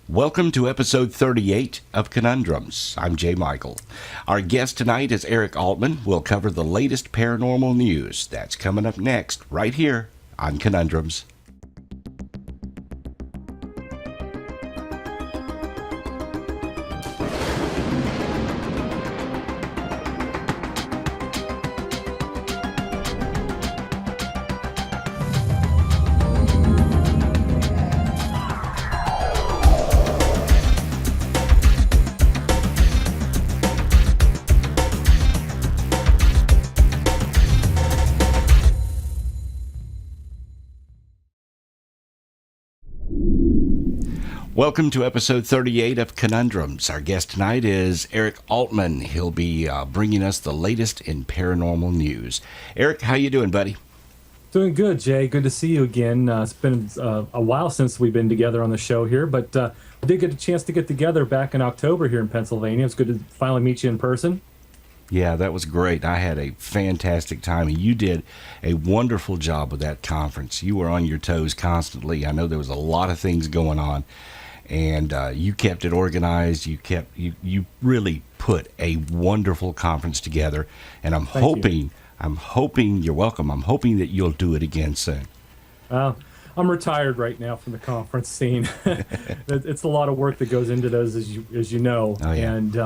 Welcome to episode 38 of Conundrums. I'm Jay Michael. Our guest tonight is Eric Altman. We'll cover the latest paranormal news. That's coming up next, right here on Conundrums. Welcome to episode 38 of Conundrums. Our guest tonight is Eric Altman. He'll be bringing us the latest in paranormal news. Eric, how you doing, buddy? Doing good, Jay. Good to see you again. It's been a while since we've been together on the show here, but we did get a chance to get together back in October here in Pennsylvania. It's good to finally meet you in person. Yeah, that was great. I had a fantastic time, and you did a wonderful job with that conference. You were on your toes constantly. I know there was a lot of things going on, and you kept it organized. You really put a wonderful conference together, and I'm hoping you're welcome. I'm hoping that you'll do it again soon. I'm retired right now from the conference scene. It's a lot of work that goes into those, as you know. Oh, yeah. And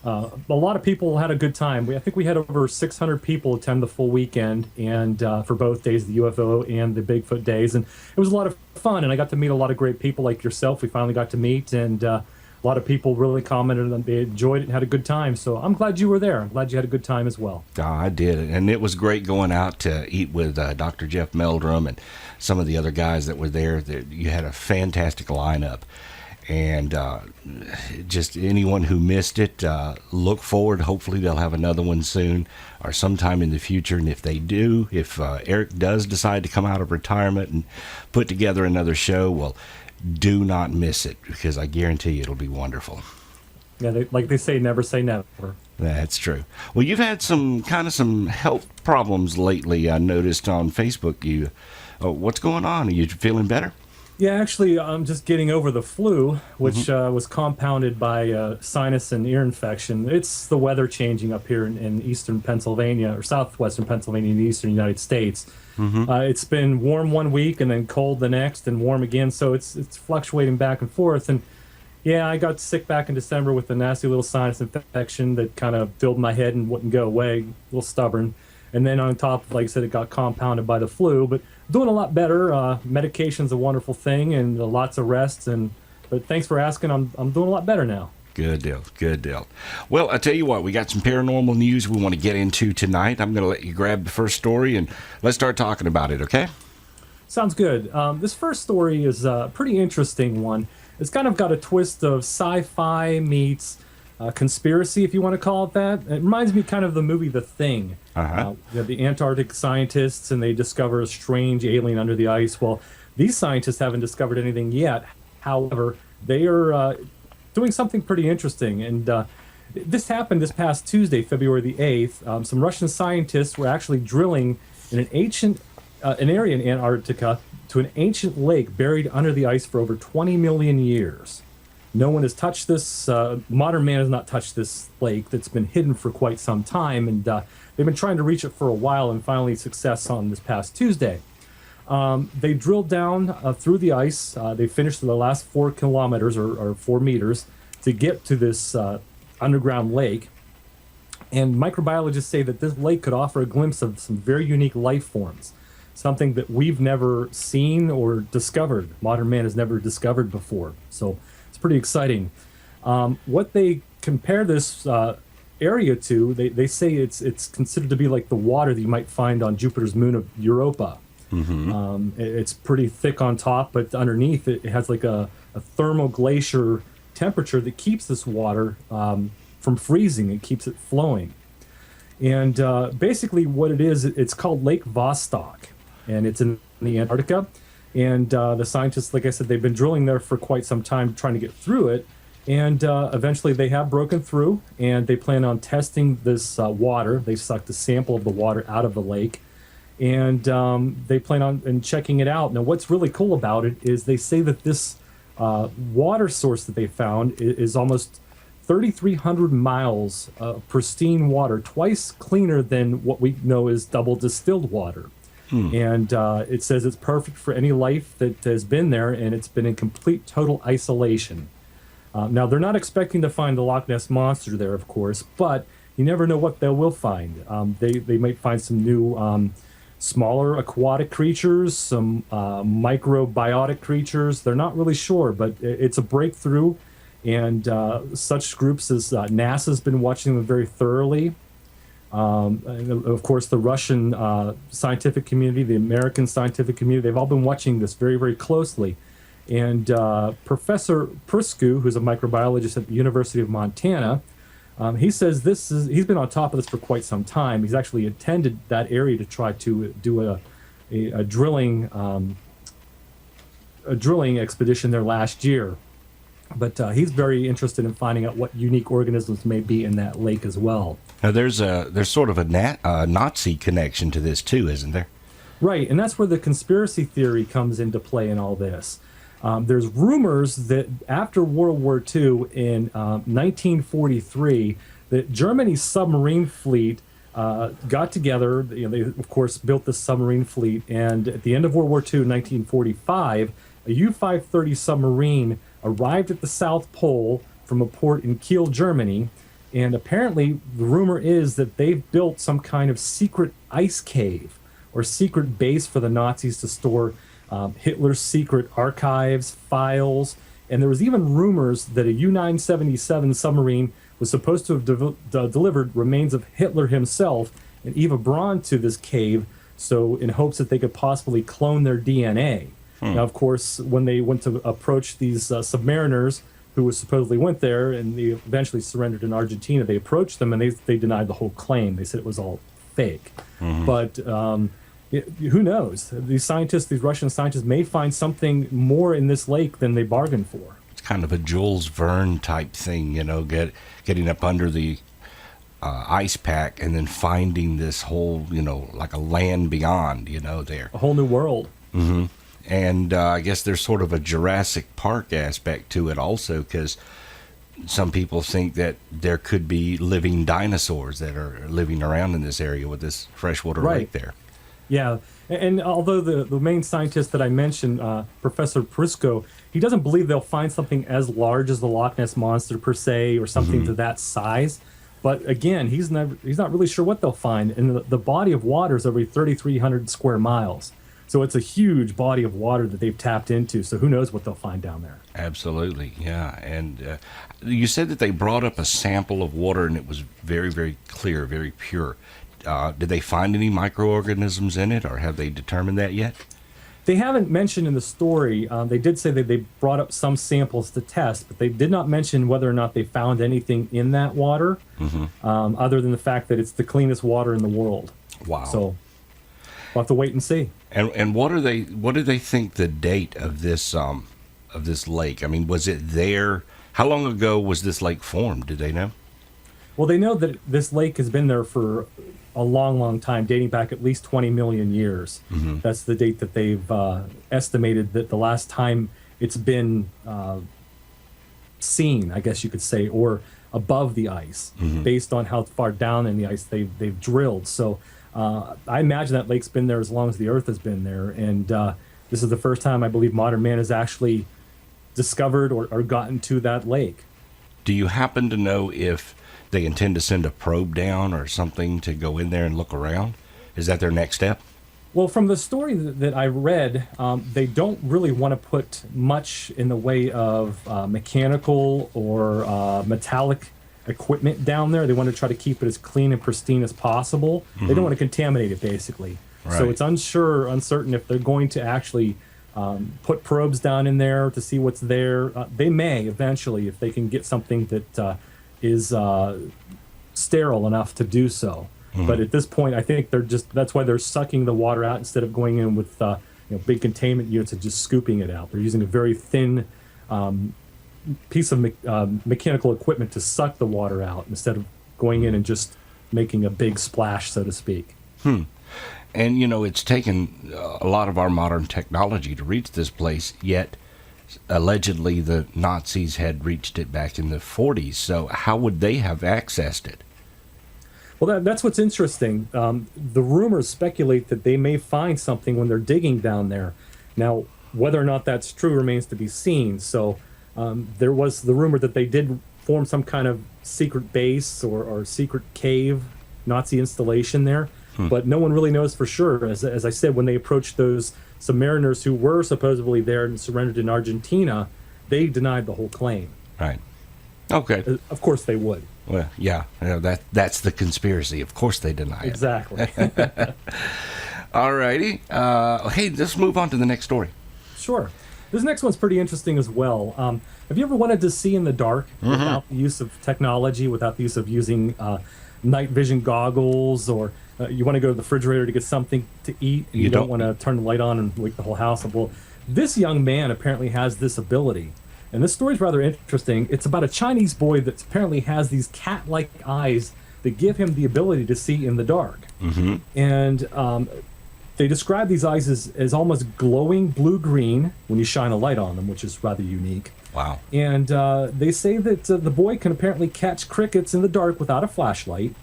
a lot of people had a good time. I think we had over 600 people attend the full weekend, and for both days, the UFO and the Bigfoot days, and it was a lot of fun. And I got to meet a lot of great people like yourself. We finally got to meet, and a lot of people really commented and they enjoyed it and had a good time. So I'm glad you were there. I'm glad you had a good time as well. I did, and it was great going out to eat with Dr. Jeff Meldrum and some of the other guys that were there. You had a fantastic lineup. And just anyone who missed it, look forward. Hopefully they'll have another one soon or sometime in the future. And if they do, if Eric does decide to come out of retirement and put together another show, well, do not miss it, because I guarantee you it'll be wonderful. Yeah, like they say, never say never. That's true. Well, you've had some health problems lately. I noticed on Facebook. What's going on? Are you feeling better? Yeah, actually, I'm just getting over the flu, which was compounded by sinus and ear infection. It's the weather changing up here in eastern Pennsylvania, or southwestern Pennsylvania in the eastern United States. It's been warm one week and then cold the next and warm again, so it's fluctuating back and forth. And yeah, I got sick back in December with a nasty little sinus infection that kind of filled my head and wouldn't go away, a little stubborn. And then on top, like I said, it got compounded by the flu, but doing a lot better. Medication's a wonderful thing, and lots of rest. But thanks for asking. I'm doing a lot better now. Good deal. Well, I tell you what, we got some paranormal news we want to get into tonight. I'm going to let you grab the first story, and let's start talking about it, okay? Sounds good. This first story is a pretty interesting one. It's kind of got a twist of sci-fi meets conspiracy, if you want to call it that. It reminds me kind of the movie The Thing. You have the Antarctic scientists, and they discover a strange alien under the ice. Well, these scientists haven't discovered anything yet. However, they are doing something pretty interesting. And this happened this past Tuesday, February the 8th. Some Russian scientists were actually drilling in an area in Antarctica to an ancient lake buried under the ice for over 20 million years. No one has touched this. Modern man has not touched this lake that's been hidden for quite some time, and they've been trying to reach it for a while, and finally success on this past Tuesday. They drilled down through the ice. They finished the last 4 kilometers or 4 meters to get to this underground lake. And microbiologists say that this lake could offer a glimpse of some very unique life forms, something that we've never seen or discovered. Modern man has never discovered before. So it's pretty exciting. What they compare this area to, they say it's considered to be like the water that you might find on Jupiter's moon of Europa. It's pretty thick on top, but underneath it has like a thermoglacier temperature that keeps this water from freezing. It keeps it flowing. And basically what it is, it's called Lake Vostok, and it's in the Antarctica. And the scientists, like I said, they've been drilling there for quite some time trying to get through it. And eventually they have broken through, and they plan on testing this water. They sucked a sample of the water out of the lake, and they plan on checking it out. Now, what's really cool about it is they say that this water source that they found is almost 3,300 miles of pristine water, twice cleaner than what we know is double distilled water. And it says it's perfect for any life that has been there, and it's been in complete, total isolation. Now, they're not expecting to find the Loch Ness Monster there, of course, but you never know what they will find. They might find some new smaller aquatic creatures, some microbiotic creatures. They're not really sure, but it's a breakthrough, and such groups as NASA's been watching them very thoroughly. And of course, the Russian scientific community, the American scientific community, they've all been watching this very, very closely. And Professor Priscu, who's a microbiologist at the University of Montana, he says he's been on top of this for quite some time. He's actually attended that area to try to do a drilling expedition there last year. But he's very interested in finding out what unique organisms may be in that lake as well. Now, there's sort of a Nazi connection to this too, isn't there? Right, and that's where the conspiracy theory comes into play in all this. There's rumors that after World War II in 1943, that Germany's submarine fleet got together. They, of course, built the submarine fleet, and at the end of World War II, 1945, a U-530 submarine arrived at the South Pole from a port in Kiel, Germany, and apparently the rumor is that they've built some kind of secret ice cave or secret base for the Nazis to store Hitler's secret archives, files, and there was even rumors that a U-977 submarine was supposed to have delivered remains of Hitler himself and Eva Braun to this cave, so in hopes that they could possibly clone their DNA. Now, of course, when they went to approach these submariners who supposedly went there and they eventually surrendered in Argentina, they approached them and they denied the whole claim. They said it was all fake. But who knows? These scientists, these Russian scientists, may find something more in this lake than they bargained for. It's kind of a Jules Verne type thing, getting up under the ice pack and then finding this whole, like a land beyond, there. A whole new world. Mm-hmm. And I guess there's sort of a Jurassic Park aspect to it also, because some people think that there could be living dinosaurs that are living around in this area with this freshwater lake there. Yeah, and although the main scientist that I mentioned, Professor Prisco, he doesn't believe they'll find something as large as the Loch Ness Monster per se, or something to that size. But again, he's not really sure what they'll find. And the body of water is over 3,300 square miles. So it's a huge body of water that they've tapped into. So who knows what they'll find down there. Absolutely, yeah. And you said that they brought up a sample of water and it was very, very clear, very pure. Did they find any microorganisms in it, or have they determined that yet? They haven't mentioned in the story. They did say that they brought up some samples to test, but they did not mention whether or not they found anything in that water, other than the fact that it's the cleanest water in the world. Wow. So we'll have to wait and see. And what do they think the date of this lake? I mean, was it there? How long ago was this lake formed? Do they know? Well, they know that this lake has been there for a long, long time, dating back at least 20 million years. That's the date that they've estimated that the last time it's been seen, I guess you could say, or above the ice, based on how far down in the ice they've drilled. So I imagine that lake's been there as long as the Earth has been there, and this is the first time I believe modern man has actually discovered or gotten to that lake. Do you happen to know if they intend to send a probe down or something to go in there and look around? Is that their next step? Well, from the story that I read, they don't really want to put much in the way of mechanical or metallic equipment down there. They want to try to keep it as clean and pristine as possible. They don't want to contaminate it, basically. Right. So it's uncertain if they're going to actually put probes down in there to see what's there. They may eventually, if they can get something that is sterile enough to do so. But at this point, I think that's why they're sucking the water out instead of going in with big containment units and just scooping it out. They're using a very thin piece of mechanical equipment to suck the water out instead of going in and just making a big splash, so to speak. And, it's taken a lot of our modern technology to reach this place, yet allegedly the Nazis had reached it back in the 40s. So how would they have accessed it? Well, that's what's interesting. The rumors speculate that they may find something when they're digging down there. Now, whether or not that's true remains to be seen. So there was the rumor that they did form some kind of secret base or secret cave, Nazi installation there. But no one really knows for sure. As I said, when they approached those submariners who were supposedly there and surrendered in Argentina, they denied the whole claim. Right. Okay. Of course they would. Well, yeah, that's the conspiracy. Of course they deny it. Exactly. All righty. Hey, let's move on to the next story. Sure. This next one's pretty interesting as well. Have you ever wanted to see in the dark without the use of technology, without the use of using night vision goggles, or you want to go to the refrigerator to get something to eat, and you don't want to turn the light on and wake the whole house up? Well, this young man apparently has this ability. And this story is rather interesting. It's about a Chinese boy that apparently has these cat-like eyes that give him the ability to see in the dark. And they describe these eyes as almost glowing blue-green when you shine a light on them, which is rather unique. Wow. And they say that the boy can apparently catch crickets in the dark without a flashlight,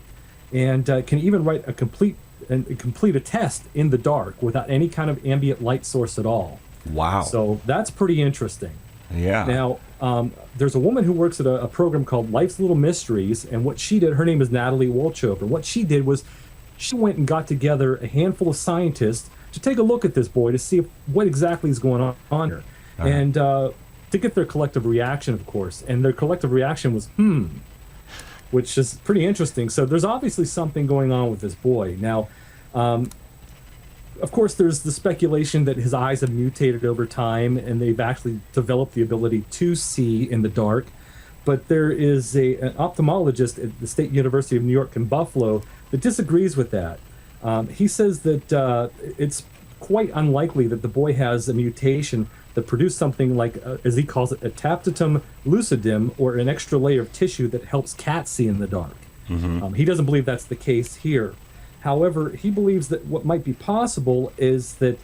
and can even write a complete a test in the dark without any kind of ambient light source at all. Wow. So that's pretty interesting. Yeah. Now, there's a woman who works at a program called Life's Little Mysteries, and what she did, her name is Natalie Wolchover. What she did was she went and got together a handful of scientists to take a look at this boy to see what exactly is going on here. And to get their collective reaction, of course. And their collective reaction was, which is pretty interesting. So there's obviously something going on with this boy. Now, of course, there's the speculation that his eyes have mutated over time and they've actually developed the ability to see in the dark. But there is an ophthalmologist at the State University of New York in Buffalo that disagrees with that. He says that it's quite unlikely that the boy has a mutation that produced something like, as he calls it, a tapetum lucidum, or an extra layer of tissue that helps cats see in the dark. He doesn't believe that's the case here. However, he believes that what might be possible is that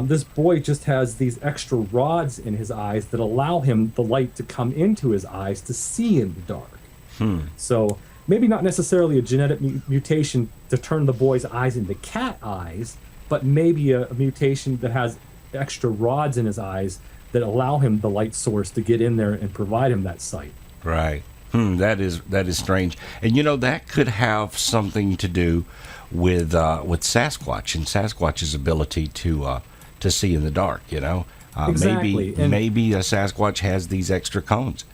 this boy just has these extra rods in his eyes that allow him the light to come into his eyes to see in the dark. So maybe not necessarily a genetic mutation to turn the boy's eyes into cat eyes, but maybe a mutation that has extra rods in his eyes that allow him the light source to get in there and provide him that sight. Right. That is strange. And that could have something to do with Sasquatch and Sasquatch's ability to see in the dark. Exactly. Maybe a Sasquatch has these extra cones.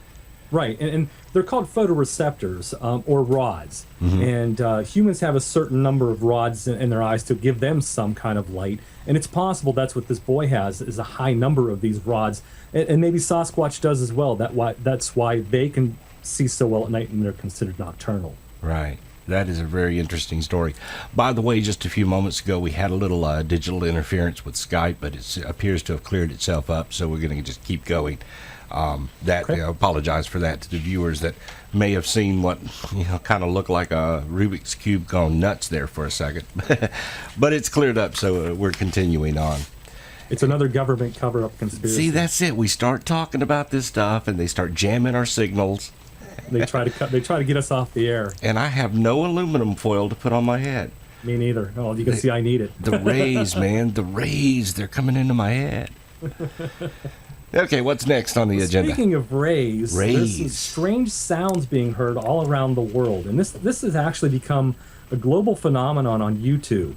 Right, and they're called photoreceptors, or rods. And humans have a certain number of rods in their eyes to give them some kind of light. And it's possible that's what this boy has, is a high number of these rods. And maybe Sasquatch does as well. That's why they can see so well at night and they're considered nocturnal. Right. That is a very interesting story. By the way, just a few moments ago, we had a little digital interference with Skype, but it appears to have cleared itself up, so we're going to just keep going. I apologize for that to the viewers that may have seen what kind of looked like a Rubik's Cube gone nuts there for a second. But it's cleared up, so we're continuing on. It's another government cover-up conspiracy. See, that's it. We start talking about this stuff, and they start jamming our signals. They try to get us off the air. And I have no aluminum foil to put on my head. Me neither. Oh, you can see I need it. The rays, man. The rays. They're coming into my head. Okay, what's next on the agenda? Speaking of rays, there's some strange sounds being heard all around the world. And this has actually become a global phenomenon on YouTube.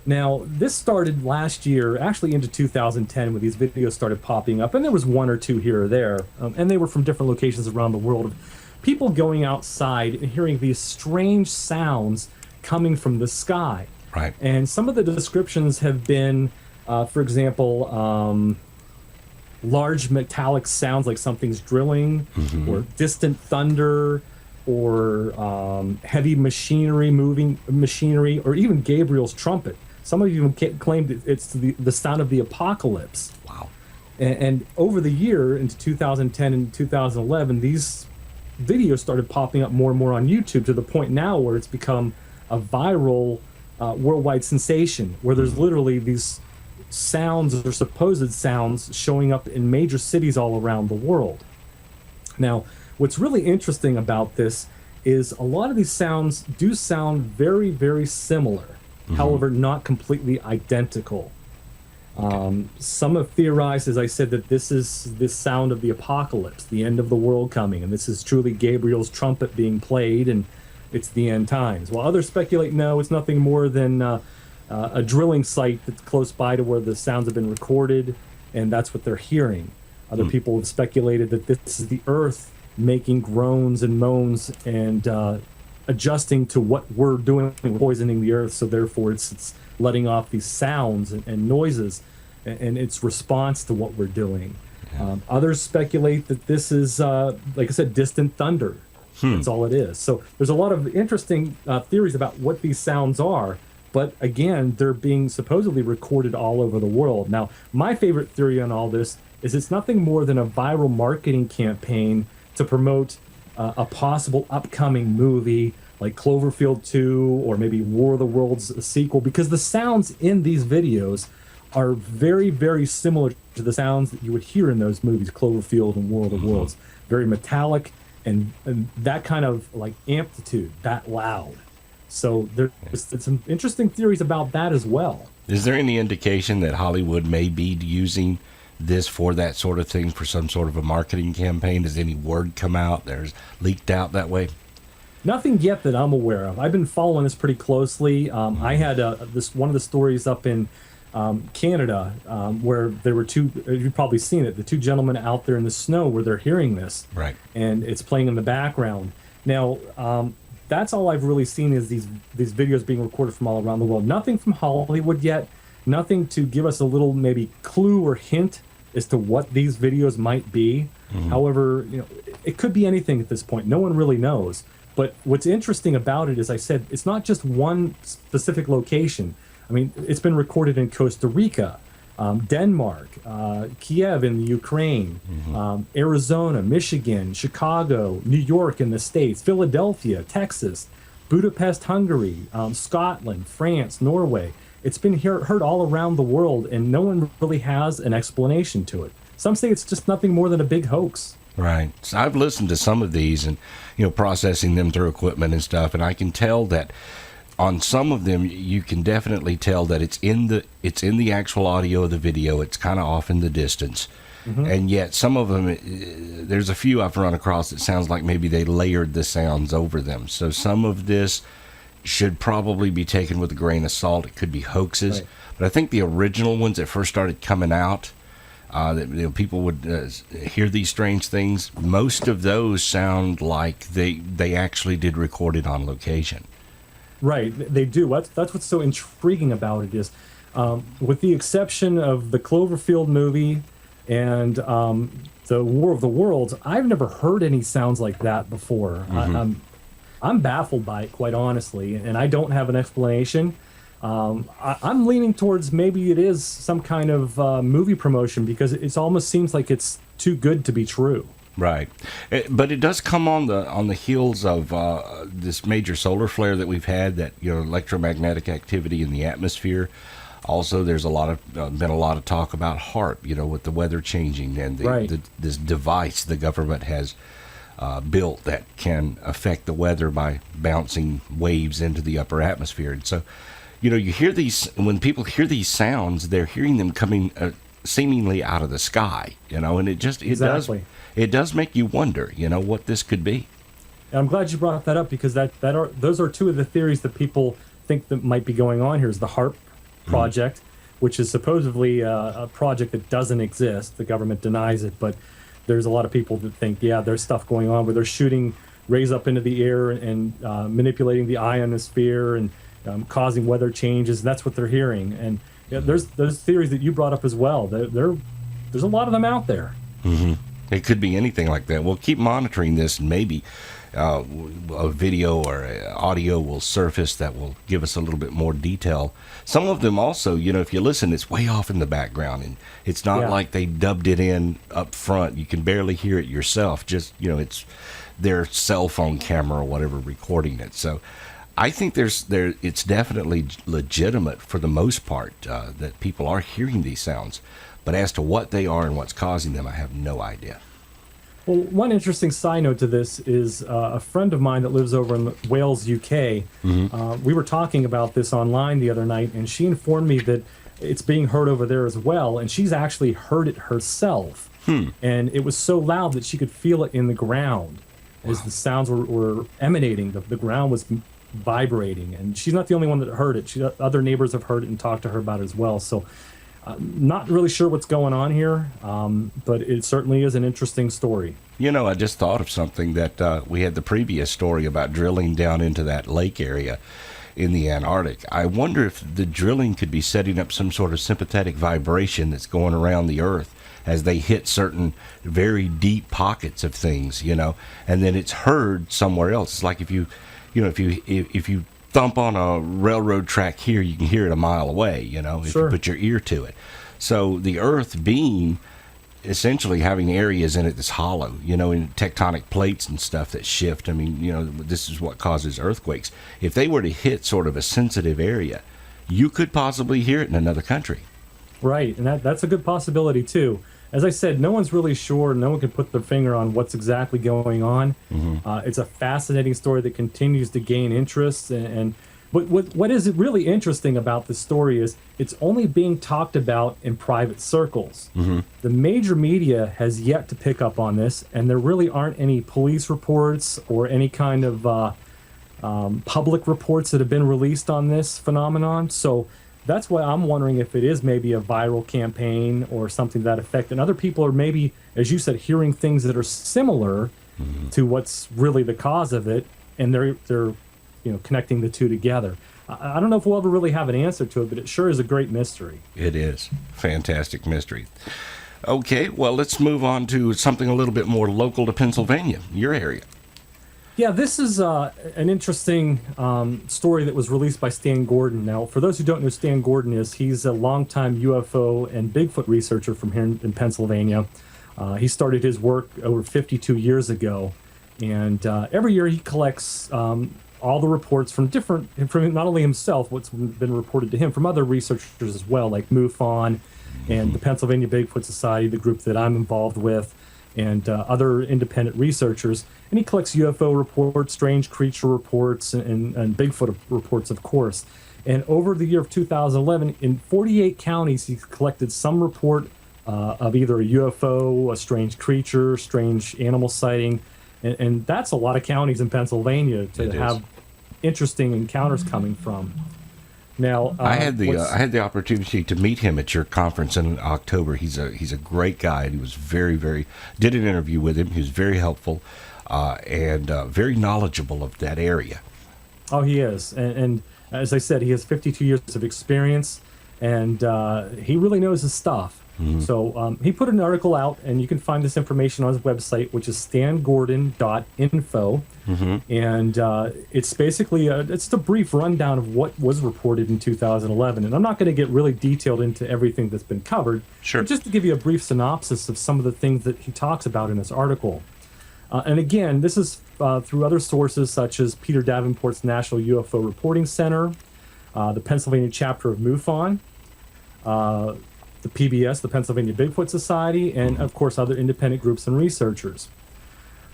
Now, this started last year, actually into 2010, when these videos started popping up. And there was one or two here or there. And they were from different locations around the world. People going outside and hearing these strange sounds coming from the sky. Right. And some of the descriptions have been, for example, large metallic sounds like something's drilling, or distant thunder, or heavy moving machinery, or even Gabriel's trumpet. Some of you even claimed it's the sound of the apocalypse. Wow. And over the year, into 2010 and 2011, these videos started popping up more and more on YouTube, to the point now where it's become a viral worldwide sensation, where there's literally these sounds or supposed sounds showing up in major cities all around the world. Now, what's really interesting about this is a lot of these sounds do sound very, very similar, however, not completely identical. Some have theorized, as I said, that this is the sound of the apocalypse, the end of the world coming, and this is truly Gabriel's trumpet being played, and it's the end times. While others speculate, no, it's nothing more than a drilling site that's close by to where the sounds have been recorded, and that's what they're hearing. Other people have speculated that this is the earth making groans and moans and adjusting to what we're doing, poisoning the earth, so therefore it's letting off these sounds and noises and its response to what we're doing. Others speculate that this is, like I said, distant thunder. That's all it is. So there's a lot of interesting theories about what these sounds are, but again, they're being supposedly recorded all over the world. Now, my favorite theory on all this is it's nothing more than a viral marketing campaign to promote a possible upcoming movie like Cloverfield 2 or maybe War of the Worlds sequel, because the sounds in these videos are very, very similar to the sounds that you would hear in those movies, Cloverfield and War of the Worlds. Very metallic and that kind of like amplitude, that loud. So there's some interesting theories about that as well. Is there any indication that Hollywood may be using this for that sort of thing, for some sort of a marketing campaign? Has any word come out? There's leaked out that way? Nothing yet that I'm aware of. I've been following this pretty closely. I had one of the stories up in Canada where there were two, you've probably seen it, the two gentlemen out there in the snow where they're hearing this. Right. And it's playing in the background. Now, that's all I've really seen is these videos being recorded from all around the world. Nothing from Hollywood yet. Nothing to give us a little maybe clue or hint as to what these videos might be. However, it could be anything at this point. No one really knows. But what's interesting about it, as I said, it's not just one specific location. I mean, it's been recorded in Costa Rica, Denmark, Kiev in the Ukraine, Arizona, Michigan, Chicago, New York in the States, Philadelphia, Texas, Budapest, Hungary, Scotland, France, Norway. It's been heard all around the world, and no one really has an explanation to it. Some say it's just nothing more than a big hoax. Right. So I've listened to some of these and, processing them through equipment and stuff, and I can tell that on some of them, you can definitely tell that it's in the actual audio of the video. It's kind of off in the distance. And yet some of them, there's a few I've run across that sounds like maybe they layered the sounds over them. So some of this should probably be taken with a grain of salt. It could be hoaxes. Right. But I think the original ones that first started coming out, that people would hear these strange things, most of those sound like they actually did record it on location. Right, they do. That's what's so intriguing about it is, with the exception of the Cloverfield movie and the War of the Worlds, I've never heard any sounds like that before. I'm baffled by it, quite honestly, and I don't have an explanation. I'm leaning towards maybe it is some kind of movie promotion, because it almost seems like it's too good to be true. Right, but it does come on the heels of this major solar flare that we've had. That electromagnetic activity in the atmosphere. Also, there's been a lot of talk about HAARP. With the weather changing and this device the government has built that can affect the weather by bouncing waves into the upper atmosphere. And so, you hear these, when people hear these sounds, they're hearing them coming seemingly out of the sky. And it does make you wonder, what this could be. And I'm glad you brought that up, because those are two of the theories that people think that might be going on here. Is the HAARP project, which is supposedly a project that doesn't exist. The government denies it, but there's a lot of people that think, there's stuff going on where they're shooting rays up into the air and manipulating the ionosphere and causing weather changes. That's what they're hearing. And there's those theories that you brought up as well. There's a lot of them out there. It could be anything like that. We'll keep monitoring this, and maybe a video or audio will surface that will give us a little bit more detail. Some of them also, if you listen, it's way off in the background, and it's not like they dubbed it in up front. You can barely hear it yourself. Just, it's their cell phone camera or whatever recording it. So I think it's definitely legitimate for the most part that people are hearing these sounds, but as to what they are and what's causing them, I have no idea. Well, one interesting side note to this is a friend of mine that lives over in Wales, UK. We were talking about this online the other night, and she informed me that it's being heard over there as well, and she's actually heard it herself. And it was so loud that she could feel it in the ground as the sounds were emanating. The ground was vibrating, and she's not the only one that heard it. Other neighbors have heard it and talked to her about it as well. So not really sure what's going on here, but it certainly is an interesting story. You know, I just thought of something that we had the previous story about drilling down into that lake area in the Antarctic. I wonder if the drilling could be setting up some sort of sympathetic vibration that's going around the Earth as they hit certain very deep pockets of things, you know, and then it's heard somewhere else. It's like if you thump on a railroad track here, you can hear it a mile away, you know, if you put your ear to it. So the Earth being essentially having areas in it that's hollow, you know, in tectonic plates and stuff that shift. I mean, you know, this is what causes earthquakes. If they were to hit sort of a sensitive area, you could possibly hear it in another country. Right, and that's a good possibility too. As I said, no one's really sure. No one can put their finger on what's exactly going on. It's a fascinating story that continues to gain interest. And what is really interesting about this story is it's only being talked about in private circles. The major media has yet to pick up on this, and there really aren't any police reports or any kind of public reports that have been released on this phenomenon. So that's why I'm wondering if it is maybe a viral campaign or something to that effect. And other people are maybe, as you said, hearing things that are similar to what's really the cause of it, and they're connecting the two together. I don't know if we'll ever really have an answer to it, but it sure is a great mystery. It is. Fantastic mystery. Okay, well, let's move on to something a little bit more local to Pennsylvania, your area. Yeah, this is an interesting story that was released by Stan Gordon. Now, for those who don't know who Stan Gordon is, he's a longtime UFO and Bigfoot researcher from here in Pennsylvania. He started his work over 52 years ago, and every year he collects all the reports from not only himself, what's been reported to him, from other researchers as well, like MUFON and the Pennsylvania Bigfoot Society, the group that I'm involved with, and other independent researchers. And he collects UFO reports, strange creature reports, and Bigfoot reports, of course. And over the year of 2011, in 48 counties, he collected some report of either a UFO, a strange creature, strange animal sighting. And that's a lot of counties in Pennsylvania to have interesting encounters coming from. Now, I had the opportunity to meet him at your conference in October. He's a great guy. He was did an interview with him. He was very helpful and very knowledgeable of that area. Oh, he is. And as I said, he has 52 years of experience, and he really knows his stuff. So he put an article out, and you can find this information on his website, which is stangordon.info. And it's basically it's a brief rundown of what was reported in 2011. And I'm not going to get really detailed into everything that's been covered, but just to give you a brief synopsis of some of the things that he talks about in this article. And again, this is through other sources such as Peter Davenport's National UFO Reporting Center, the Pennsylvania chapter of MUFON, the PBS, the Pennsylvania Bigfoot Society, and of course other independent groups and researchers.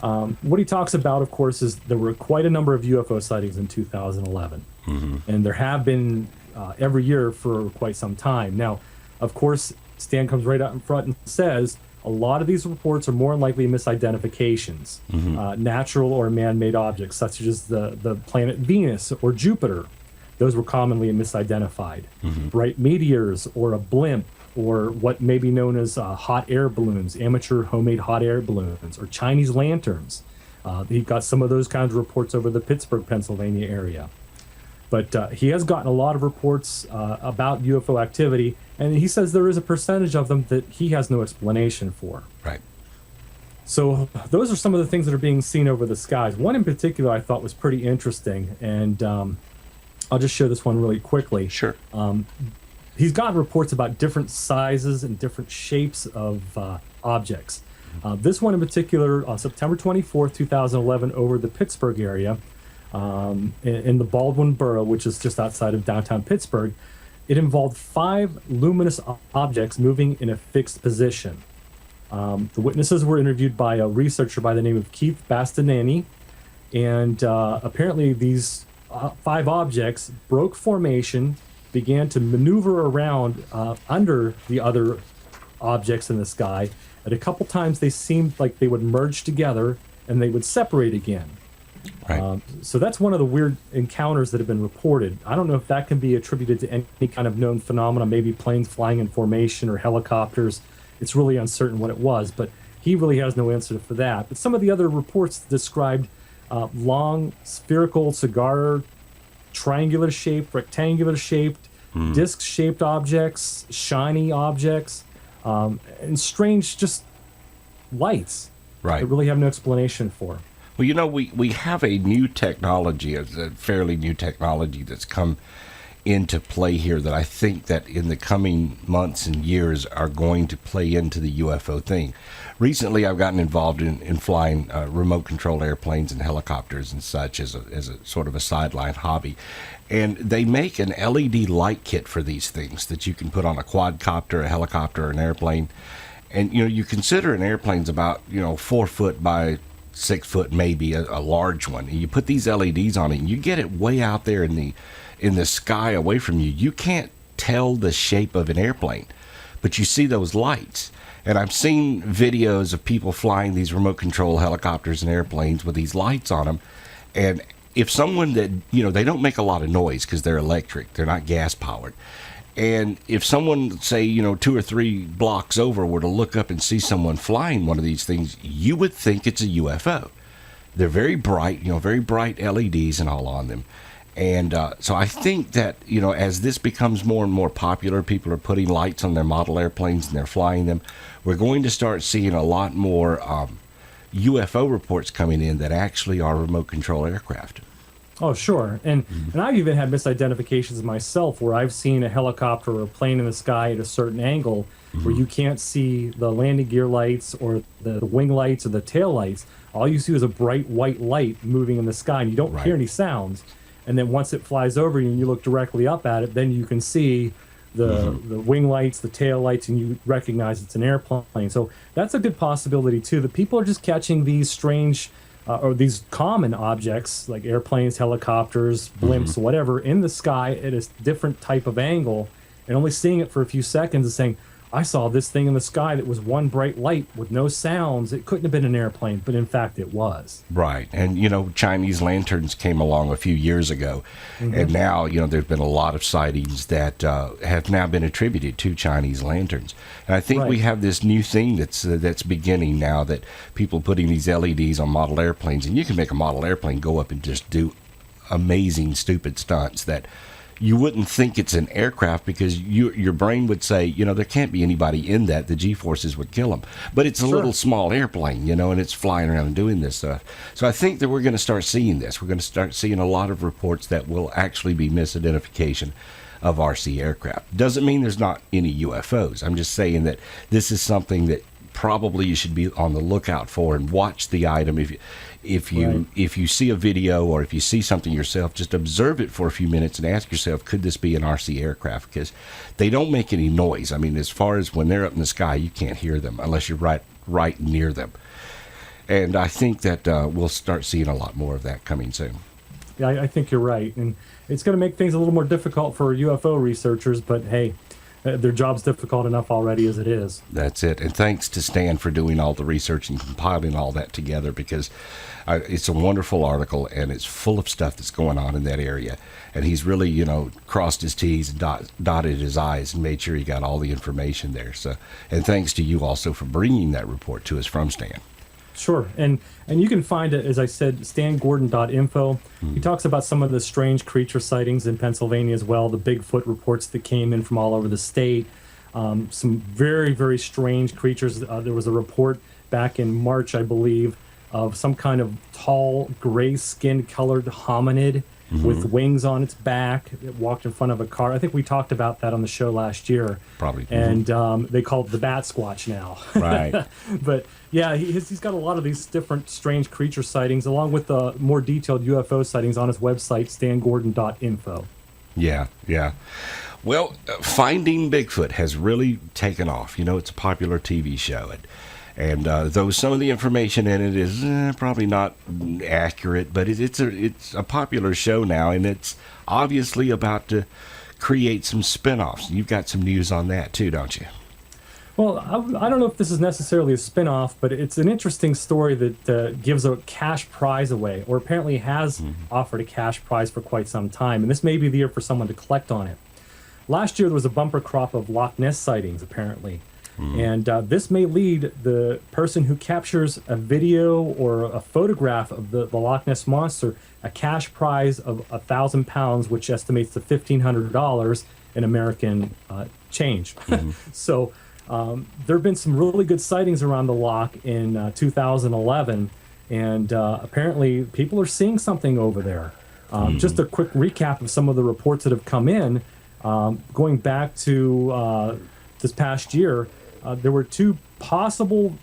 What he talks about, of course, is there were quite a number of UFO sightings in 2011, and there have been every year for quite some time. Now, of course, Stan comes right out in front and says a lot of these reports are more than likely misidentifications, natural or man-made objects, such as the planet Venus or Jupiter. Those were commonly misidentified. Bright meteors or a blimp, or what may be known as hot air balloons, amateur homemade hot air balloons, or Chinese lanterns. He got some of those kinds of reports over the Pittsburgh, Pennsylvania area. But he has gotten a lot of reports about UFO activity, and he says there is a percentage of them that he has no explanation for. Right. So those are some of the things that are being seen over the skies. One in particular I thought was pretty interesting, and I'll just show this one really quickly. Sure. He's got reports about different sizes and different shapes of objects. This one in particular, on September 24th, 2011, over the Pittsburgh area, in the Baldwin Borough, which is just outside of downtown Pittsburgh. It involved 5 luminous objects moving in a fixed position. The witnesses were interviewed by a researcher by the name of Keith Bastianini, and apparently these 5 objects broke formation, began to maneuver around under the other objects in the sky. And a couple times they seemed like they would merge together and they would separate again. Right. So that's one of the weird encounters that have been reported. I don't know if that can be attributed to any kind of known phenomena, maybe planes flying in formation or helicopters. It's really uncertain what it was, but he really has no answer for that. But some of the other reports described long, spherical, cigar, triangular shaped, rectangular shaped, disc shaped objects, shiny objects, and strange just lights Right. that really have no explanation for. Well, you know, we have a new technology, a fairly new technology that's come into play here that I think that in the coming months and years are going to play into the UFO thing. Recently, I've gotten involved in flying remote control airplanes and helicopters and such as a sort of a sideline hobby. And they make an LED light kit for these things that you can put on a quadcopter, a helicopter, or an airplane. And, you know, you consider an airplane's about, 4 foot by 6 foot, maybe a large one. And you put these LEDs on it and you get it way out there in the sky away from you. You can't tell the shape of an airplane, but you see those lights. And I've seen videos of people flying these remote control helicopters and airplanes with these lights on them. And if someone that, they don't make a lot of noise because they're electric, they're not gas powered. And if someone, say, 2 or 3 blocks over were to look up and see someone flying one of these things, you would think it's a UFO. They're very bright, very bright LEDs and all on them. And so I think that, as this becomes more and more popular, people are putting lights on their model airplanes and they're flying them. We're going to start seeing a lot more UFO reports coming in that actually are remote control aircraft. Oh, sure. And I've even had misidentifications myself where I've seen a helicopter or a plane in the sky at a certain angle where you can't see the landing gear lights or the wing lights or the tail lights. All you see is a bright white light moving in the sky, and you don't hear any sounds. And then once it flies over you and you look directly up at it, then you can see the wing lights, the tail lights, and you recognize it's an airplane. So that's a good possibility, too. That people are just catching these strange or these common objects like airplanes, helicopters, blimps, whatever, in the sky at a different type of angle and only seeing it for a few seconds and saying, I saw this thing in the sky that was one bright light with no sounds. It couldn't have been an airplane, but in fact it was. Right. And, Chinese lanterns came along a few years ago. And now, there's been a lot of sightings that have now been attributed to Chinese lanterns. And I think we have this new thing that's beginning now, that people putting these LEDs on model airplanes. And you can make a model airplane go up and just do amazing, stupid stunts that you wouldn't think it's an aircraft because your brain would say, there can't be anybody in that. The G-forces would kill them. But it's a little small airplane, and it's flying around and doing this stuff. So I think that we're going to start seeing this. We're going to start seeing a lot of reports that will actually be misidentification of RC aircraft. Doesn't mean there's not any UFOs. I'm just saying that this is something that probably you should be on the lookout for and watch the item. If you see a video or if you see something yourself, just observe it for a few minutes and ask yourself, could this be an RC aircraft? Because they don't make any noise. I mean, as far as when they're up in the sky, you can't hear them unless you're right near them. And I think that we'll start seeing a lot more of that coming soon. Yeah, I think you're right. And it's going to make things a little more difficult for UFO researchers, but hey, their job's difficult enough already as it is. That's it. And thanks to Stan for doing all the research and compiling all that together, because it's a wonderful article and it's full of stuff that's going on in that area. And he's really, crossed his T's and dotted his I's and made sure he got all the information there. So, and thanks to you also for bringing that report to us from Stan. Sure. And you can find it, as I said, stangordon.info. He talks about some of the strange creature sightings in Pennsylvania as well, the Bigfoot reports that came in from all over the state, some very, very strange creatures. There was a report back in March, I believe, of some kind of tall, gray skin colored hominid with wings on its back. It walked in front of a car. I think we talked about that on the show last year. Probably. And they call it the Bat Squatch now. Right. But yeah, he's got a lot of these different strange creature sightings, along with the more detailed UFO sightings on his website, stangordon.info. Yeah, yeah. Well, Finding Bigfoot has really taken off. You know, it's a popular TV show. And though some of the information in it is probably not accurate, but it's a popular show now, and it's obviously about to create some spin-offs. You've got some news on that too, don't you? Well, I don't know if this is necessarily a spin-off, but it's an interesting story that gives a cash prize away, or apparently has offered a cash prize for quite some time. And this may be the year for someone to collect on it. Last year, there was a bumper crop of Loch Ness sightings, apparently. And this may lead the person who captures a video or a photograph of the Loch Ness Monster a cash prize of £1,000, which estimates to $1,500 in American change. So there have been some really good sightings around the loch in 2011, and apparently people are seeing something over there. Just a quick recap of some of the reports that have come in. Going back to this past year, there were 2 possible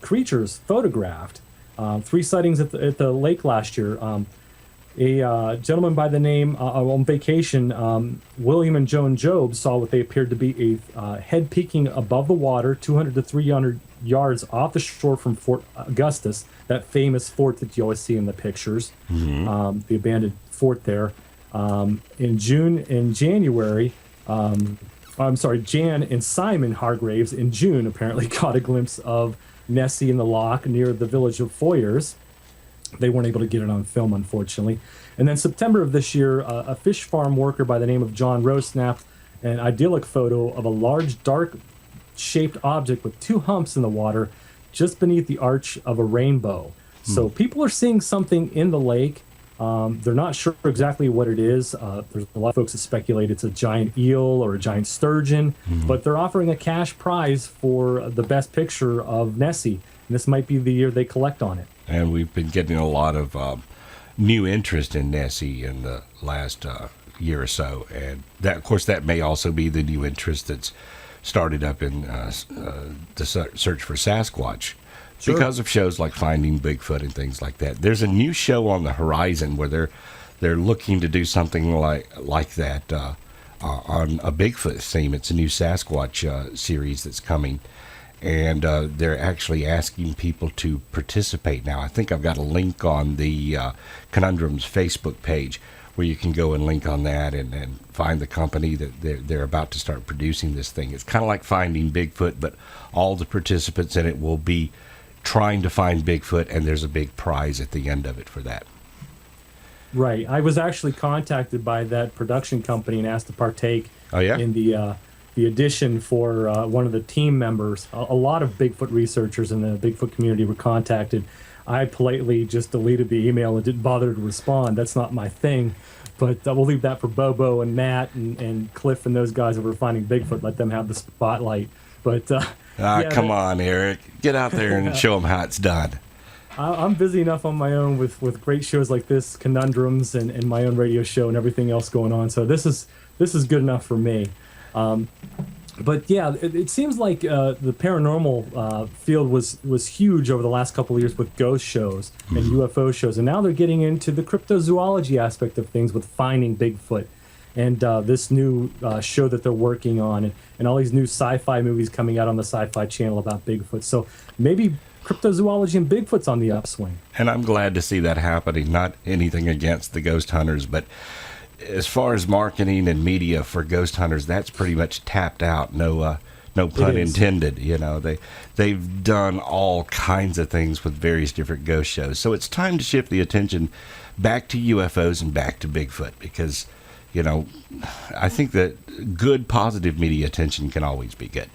creatures photographed. 3 sightings at the lake last year. A gentleman by the name, on vacation, William and Joan Job, saw what they appeared to be a head peeking above the water, 200 to 300 yards off the shore from Fort Augustus, that famous fort that you always see in the pictures, the abandoned fort there. In June and January, Jan and Simon Hargraves in June apparently caught a glimpse of Nessie in the loch near the village of Foyers. They weren't able to get it on film, unfortunately. And then September of this year, a fish farm worker by the name of John Rowe snapped an idyllic photo of a large, dark-shaped object with 2 humps in the water just beneath the arch of a rainbow. So people are seeing something in the lake. They're not sure exactly what it is. There's a lot of folks that speculate it's a giant eel or a giant sturgeon, but they're offering a cash prize for the best picture of Nessie. And this might be the year they collect on it. And we've been getting a lot of new interest in Nessie in the last year or so. And that, of course, that may also be the new interest that's started up in the search for Sasquatch. Sure. Because of shows like Finding Bigfoot and things like that. There's a new show on the horizon where they're looking to do something like that on a Bigfoot theme. It's a new Sasquatch series that's coming, and they're actually asking people to participate now. I think I've got a link on the Conundrums Facebook page where you can go and link on that and find the company that they're about to start producing this thing. It's kind of like Finding Bigfoot, but all the participants in it will be trying to find Bigfoot, and there's a big prize at the end of it for that. Right. I was actually contacted by that production company and asked to partake in the audition for one of the team members. A lot of Bigfoot researchers in the Bigfoot community were contacted. I politely just deleted the email and didn't bother to respond. That's not my thing. But we'll leave that for Bobo and Matt and Cliff and those guys that were finding Bigfoot. Let them have the spotlight. But come on, Eric. Get out there and show them how it's done. I'm busy enough on my own with great shows like this, Conundrums, and my own radio show and everything else going on. So this is good enough for me. But yeah, it seems like the paranormal field was huge over the last couple of years with ghost shows and UFO shows, and now they're getting into the cryptozoology aspect of things with Finding Bigfoot. And this new show that they're working on, and all these new sci-fi movies coming out on the Sci-Fi Channel about Bigfoot. So maybe cryptozoology and Bigfoot's on the upswing. And I'm glad to see that happening. Not anything against the ghost hunters, but as far as marketing and media for ghost hunters, that's pretty much tapped out. No pun intended. You know, they've done all kinds of things with various different ghost shows. So it's time to shift the attention back to UFOs and back to Bigfoot, because you know, I think that good, positive media attention can always be good.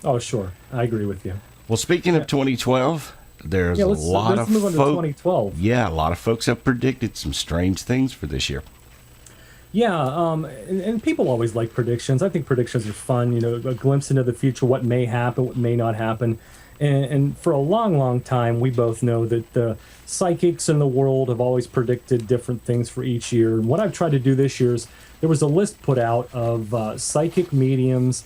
Oh, sure. I agree with you. Well, speaking of 2012, there's let's move on to 2012. Yeah, a lot of folks have predicted some strange things for this year. Yeah, and people always like predictions. I think predictions are fun, you know, a glimpse into the future, what may happen, what may not happen. And for a long, long time, we both know that the psychics in the world have always predicted different things for each year. And what I've tried to do this year is there was a list put out of psychic mediums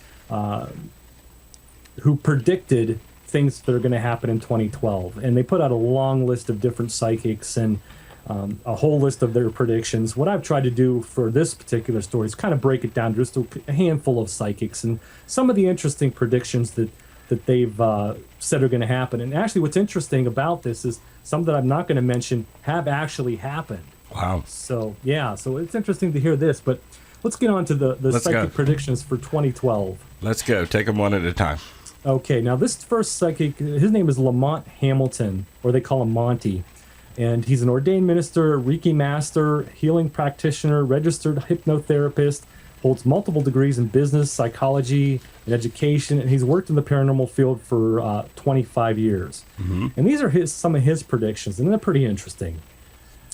who predicted things that are going to happen in 2012. And they put out a long list of different psychics and a whole list of their predictions. What I've tried to do for this particular story is kind of break it down to just a handful of psychics and some of the interesting predictions that they've said are going to happen. And actually what's interesting about this is some that I'm not going to mention have actually happened. Wow. So, yeah, so it's interesting to hear this. But let's get on to the psychic predictions for 2012. Let's go. Take them one at a time. Okay, now this first psychic, his name is Lamont Hamilton, or they call him Monty. And he's an ordained minister, Reiki master, healing practitioner, registered hypnotherapist, holds multiple degrees in business, psychology, and education, and he's worked in the paranormal field for 25 years. Mm-hmm. And these are some of his predictions, and they're pretty interesting.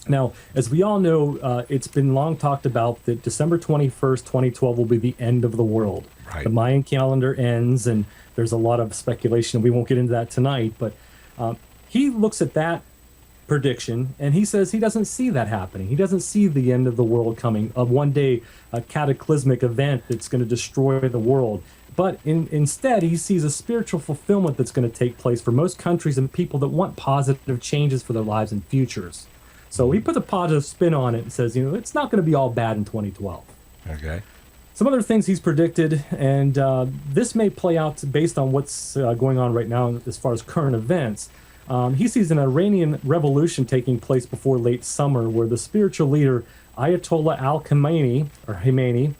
Now, as we all know, it's been long talked about that December 21st, 2012 will be the end of the world. Right. The Mayan calendar ends, and there's a lot of speculation. We won't get into that tonight, but he looks at that prediction, and he says he doesn't see that happening. He doesn't see the end of the world coming, of one day a cataclysmic event that's going to destroy the world. But instead, he sees a spiritual fulfillment that's going to take place for most countries and people that want positive changes for their lives and futures. So he puts a positive spin on it and says, it's not going to be all bad in 2012. Okay. Some other things he's predicted, and this may play out based on what's going on right now as far as current events. He sees an Iranian revolution taking place before late summer where the spiritual leader Ayatollah Khamenei,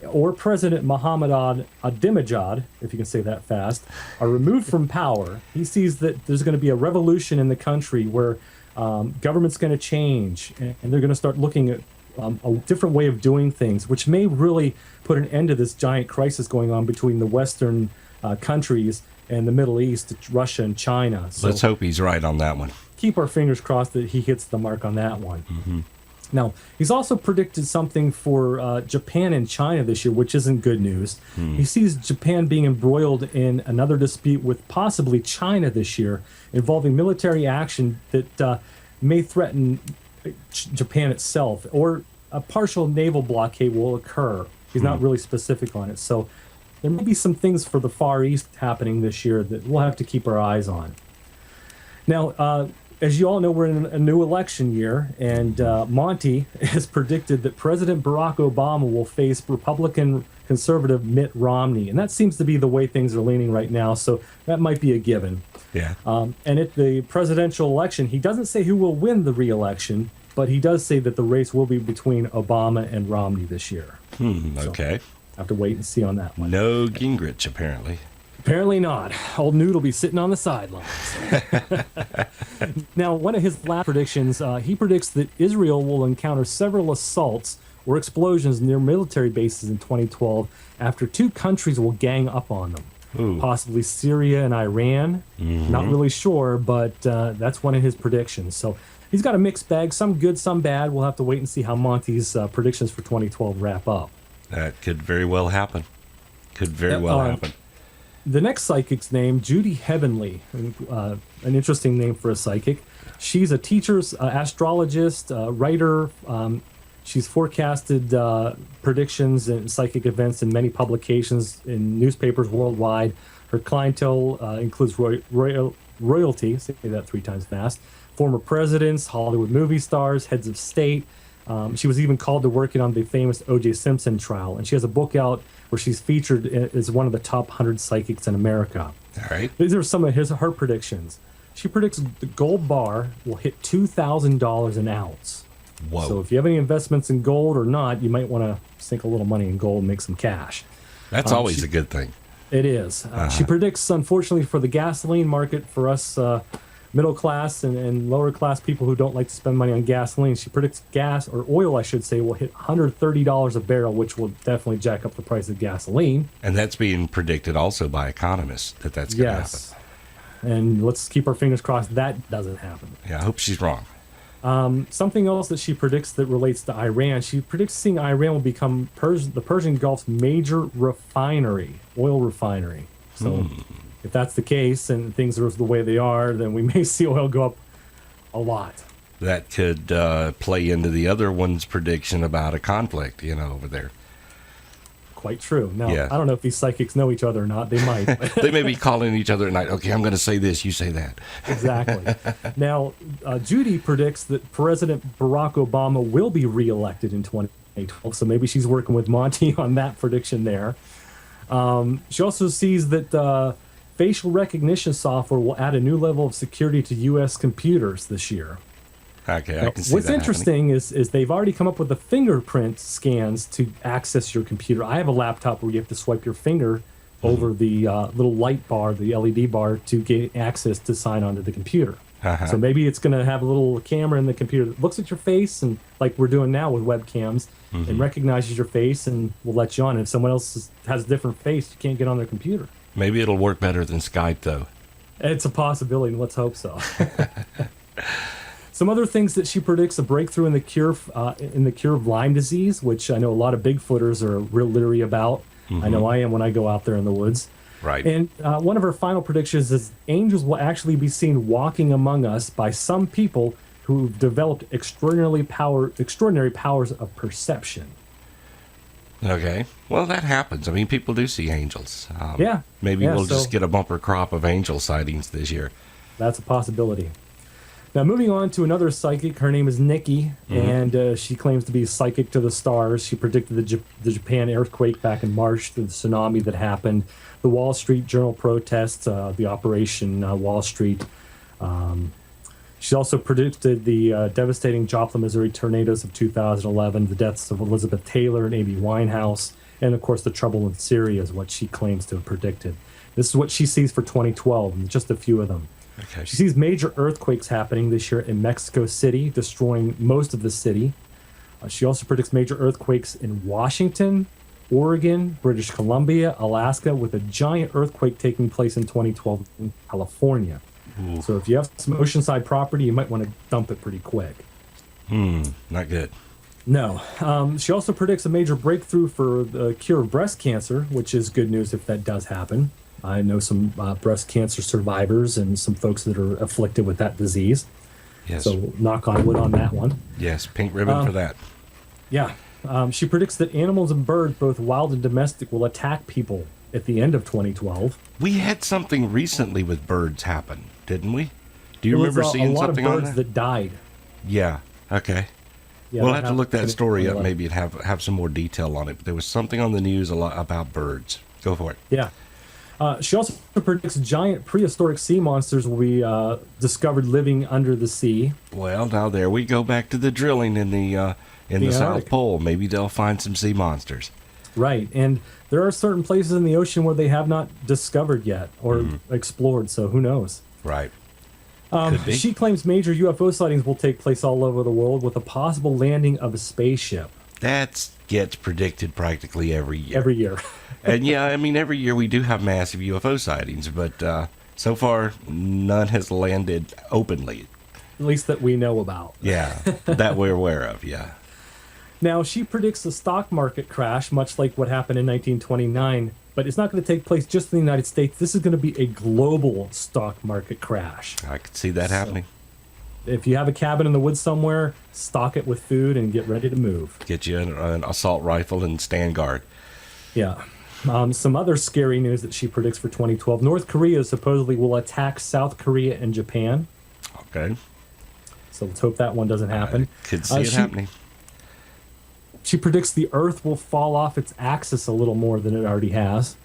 or President Mohammad Ahmadinejad, if you can say that fast, are removed from power. He sees that there's going to be a revolution in the country where government's going to change, and they're going to start looking at a different way of doing things, which may really put an end to this giant crisis going on between the Western countries and the Middle East, Russia and China. So let's hope he's right on that one. Keep our fingers crossed that he hits the mark on that one. Mm-hmm. Now, he's also predicted something for Japan and China this year, which isn't good news. He sees Japan being embroiled in another dispute with possibly China this year, involving military action that may threaten Japan itself, or a partial naval blockade will occur. He's not really specific on it. So there may be some things for the Far East happening this year that we'll have to keep our eyes on. Now, as you all know, we're in a new election year, and Monty has predicted that President Barack Obama will face Republican conservative Mitt Romney, and that seems to be the way things are leaning right now, so that might be a given. Yeah. And at the presidential election, he doesn't say who will win the re-election, but he does say that the race will be between Obama and Romney this year. Okay. So, have to wait and see on that one. No Gingrich, apparently. Apparently not. Old Newt will be sitting on the sidelines. Now, one of his last predictions, he predicts that Israel will encounter several assaults or explosions near military bases in 2012 after two countries will gang up on them. Ooh. Possibly Syria and Iran. Mm-hmm. Not really sure, but that's one of his predictions. So he's got a mixed bag, some good, some bad. We'll have to wait and see how Monty's predictions for 2012 wrap up. That could very well happen. Could very well happen. The next psychic's name, Judy Heavenly, an interesting name for a psychic. She's a teacher, astrologist, writer. She's forecasted predictions and psychic events in many publications in newspapers worldwide. Her clientele includes royalty, say that 3 times fast, former presidents, Hollywood movie stars, heads of state. She was even called to working on the famous O.J. Simpson trial, and she has a book out where she's featured as one of the top 100 psychics in America. All right. These are some of her predictions. She predicts the gold bar will hit $2,000 an ounce. Whoa. So if you have any investments in gold or not, you might want to sink a little money in gold and make some cash. That's always a good thing. It is. She predicts, unfortunately, for the gasoline market, for us middle class and lower class people who don't like to spend money on gasoline, she predicts gas, or oil I should say, will hit $130 a barrel, which will definitely jack up the price of gasoline. And that's being predicted also by economists that's going to happen. And let's keep our fingers crossed that doesn't happen. Yeah, I hope she's wrong. Something else that she predicts that relates to Iran, she predicts seeing Iran will become the Persian Gulf's major refinery, oil refinery. So if that's the case and things are the way they are, then we may see oil go up a lot. That could play into the other one's prediction about a conflict, over there. Quite true. Now, Yeah. I don't know if these psychics know each other or not. They might. But They may be calling each other at night. Okay, I'm going to say this, you say that. exactly. Now, Judy predicts that President Barack Obama will be reelected in 2012, so maybe she's working with Monty on that prediction there. She also sees that facial recognition software will add a new level of security to U.S. computers this year. Okay, Now, I can see what's that interesting is they've already come up with the fingerprint scans to access your computer. I have a laptop where you have to swipe your finger over the little light bar, the LED bar, to get access to sign onto the computer. Uh-huh. So maybe it's going to have a little camera in the computer that looks at your face, and like we're doing now with webcams, and recognizes your face and will let you on. And if someone else has a different face, you can't get on their computer. Maybe it'll work better than Skype, though. It's a possibility, and let's hope so. Some other things that she predicts: a breakthrough in the cure of Lyme disease, which I know a lot of Bigfooters are real leery about. I know I am when I go out there in the woods. Right. And one of her final predictions is angels will actually be seen walking among us by some people who've developed extraordinary powers of perception. Okay. Well, that happens. I mean, people do see angels. Yeah. Maybe Yeah, we'll so just get a bumper crop of angel sightings this year. that's a possibility. Now, moving on to another psychic. Her name is Nikki, and she claims to be psychic to the stars. She predicted the Japan earthquake back in March, the tsunami that happened, the Wall Street Journal protests, the Operation Wall Street. She also predicted the devastating Joplin, Missouri tornadoes of 2011, the deaths of Elizabeth Taylor and Amy Winehouse, and, of course, the trouble in Syria is what she claims to have predicted. This is what she sees for 2012, and just a few of them. Okay. She sees major earthquakes happening this year in Mexico City, destroying most of the city. She also predicts major earthquakes in Washington, Oregon, British Columbia, Alaska, with a giant earthquake taking place in 2012 in California. Ooh. So if you have some oceanside property, you might want to dump it pretty quick. Not good. No. She also predicts a major breakthrough for the cure of breast cancer, which is good news if that does happen. I know some breast cancer survivors and some folks that are afflicted with that disease. Yes. So knock on wood on that one. Yes, pink ribbon for that. Yeah. She predicts that animals and birds, both wild and domestic, will attack people at the end of 2012. We had something recently with birds happen, didn't we? Do you There remember was seeing a lot something of on birds that? that died. Yeah. Okay. Yeah, we'll that have to look that happened story in up 2011. maybe and have some more detail on it. But there was something on the news a lot about birds. Go for it. Yeah. She also predicts giant prehistoric sea monsters will be discovered living under the sea. Well, now there we go back to the drilling in the South Antarctic. Pole. Maybe they'll find some sea monsters. Right. And there are certain places in the ocean where they have not discovered yet or explored, so who knows? Right. Could be. She claims major UFO sightings will take place all over the world with a possible landing of a spaceship That gets predicted practically every year. every year. And yeah, I mean, every year we do have massive UFO sightings, but so far none has landed openly. At least that we know about. Yeah, that we're aware of, yeah. Now, she predicts a stock market crash, much like what happened in 1929, but it's not going to take place just in the United States. This is going to be a global stock market crash. I could see that happening. If you have a cabin in the woods somewhere, stock it with food and get ready to move. Get you an assault rifle and stand guard. Yeah. Some other scary news that she predicts for 2012. North Korea supposedly will attack South Korea and Japan. Okay. So let's hope that one doesn't happen. Could see it happening. She predicts the Earth will fall off its axis a little more than it already has.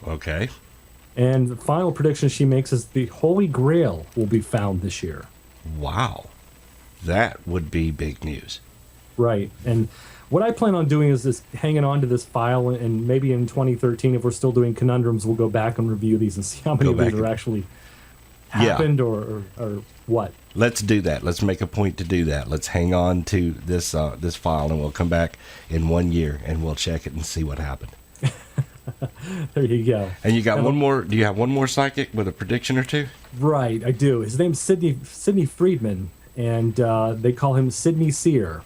Okay. And the final prediction she makes is the Holy Grail will be found this year. Wow. That would be big news. Right. And what I plan on doing is just hanging on to this file, and maybe in 2013, if we're still doing Conundrums, we'll go back and review these and see how many Go of these back are and- actually happened or what. Let's do that. Let's make a point to do that. Let's hang on to this this file, and we'll come back in 1 year, and we'll check it and see what happened. There you go. And you got one more. Do you have one more psychic with a prediction or two? Right, I do. His name's Sidney Friedman, and they call him Sidney Seer.